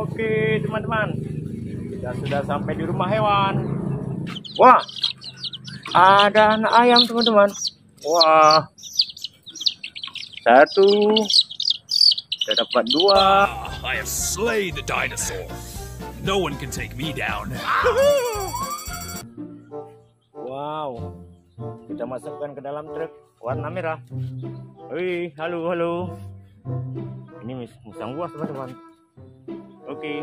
Oke teman-teman, kita sudah sampai di rumah hewan. Wah, ada anak ayam teman-teman. Wah, satu, kita dapat dua. I have slain the dinosaur. No one can take me down. Wow, kita masukkan ke dalam truk warna merah. Wih, halo. Ini musang buas teman-teman. Oke.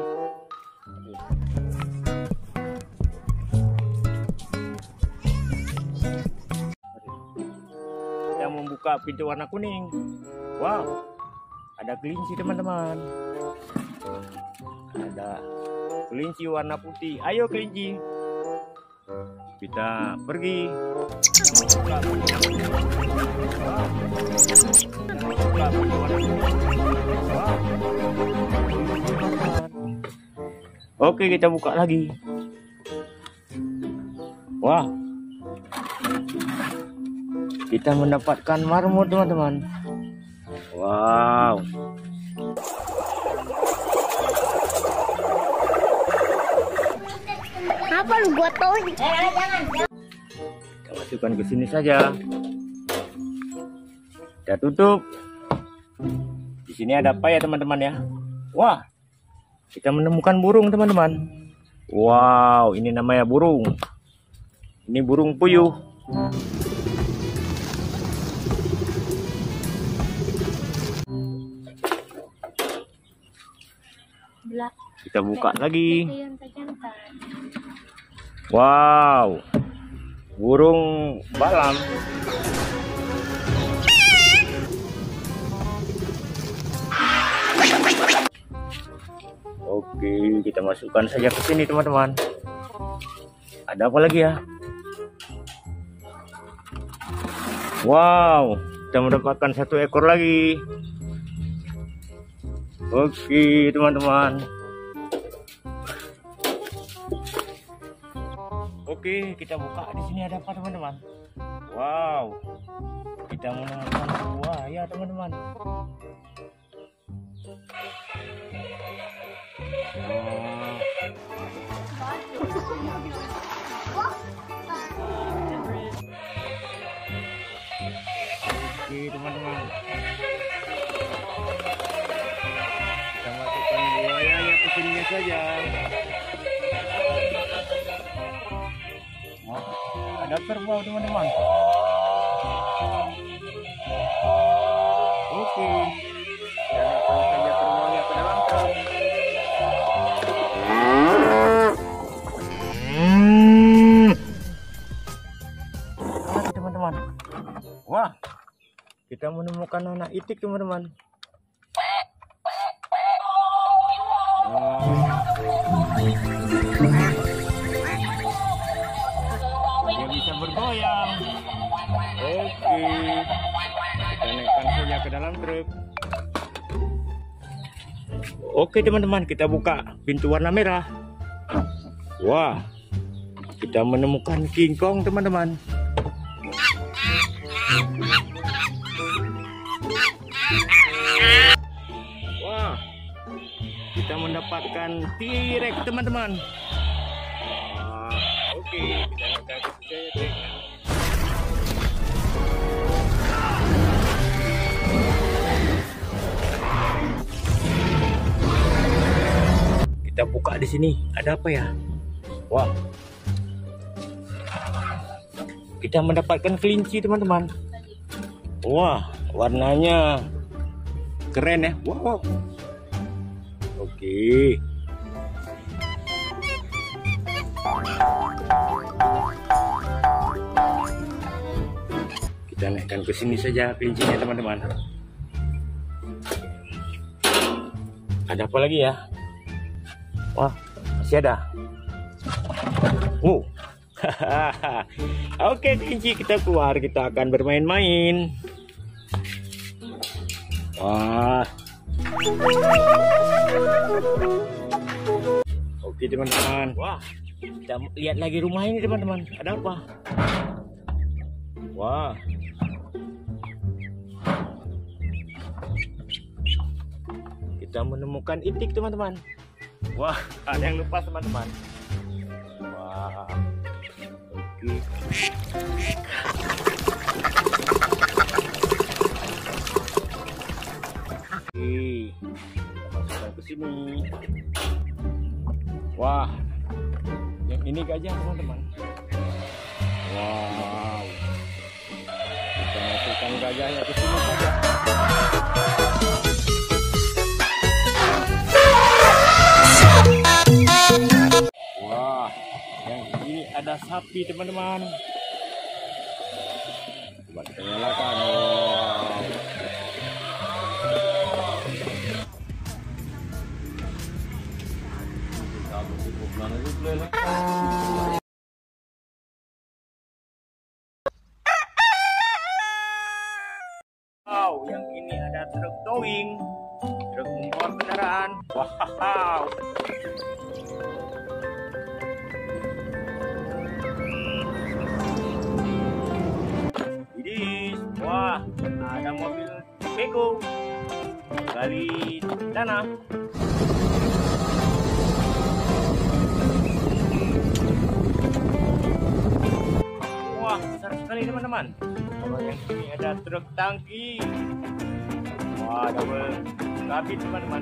Kita membuka pintu warna kuning. Wow, ada kelinci teman-teman. Ada kelinci warna putih. Ayo kelinci, kita pergi. Oke, kita buka lagi. Wah, kita mendapatkan marmut teman-teman. Wow. Apa lu buat tau? Jangan. Kita masukkan ke sini saja. Kita tutup. Di sini ada apa ya teman-teman ya? Wah, kita menemukan burung teman-teman. Wow, ini namanya burung. Ini burung puyuh. Kita buka lagi. Wow, burung balam. Oke, kita masukkan saja ke sini teman-teman. Ada apa lagi ya? Wow, kita mendapatkan satu ekor lagi. Oke teman-teman. Oke, kita buka. Di sini ada apa teman-teman? Wow, kita menemukan buaya teman-teman. Oke teman-teman, kita masukkan buayanya ke sini saja. Wah, ada kerbau teman-teman. Oke, kita akan saja kerbaunya ke dalam truk. Teman-teman, wah, kita menemukan anak itik teman-teman. Dia bisa bergoyang. Oke, kita naikkan saja ke dalam truk. Oke teman-teman, kita buka pintu warna merah. Wah, kita menemukan King Kong teman-teman. Wah, kita mendapatkan T-Rex teman-teman. Oke, kita naikkan ke sini. Kita buka di sini. Ada apa ya? Wah, kita mendapatkan kelinci teman-teman. Wah, warnanya keren ya. Wow. Oke. Kita naikkan ke sini saja kelincinya teman-teman. Ada apa lagi ya? Wah, masih ada. Oke kelinci, kita keluar, kita akan bermain-main. Wah. Oke teman-teman. Wah, kita lihat lagi rumah ini teman-teman. Ada apa? Wah. Kita menemukan itik teman-teman. Wah, ada yang lupa teman-teman. Wah, oke. Oke, kita masukkan ke sini. Wah, yang ini gajah teman-teman. Wow, kita masukkan gajahnya ke sini saja. Wah, yang ini ada sapi teman-teman. Coba kita nyalakan. Wow. Wow, yang ini ada truk towing, truk membawa kendaraan. Wow. Jadi, wah, ada mobil beko gali tanah. Wah, besar sekali teman-teman. Kalau yang ini ada truk tangki. Wah, double kabin teman-teman.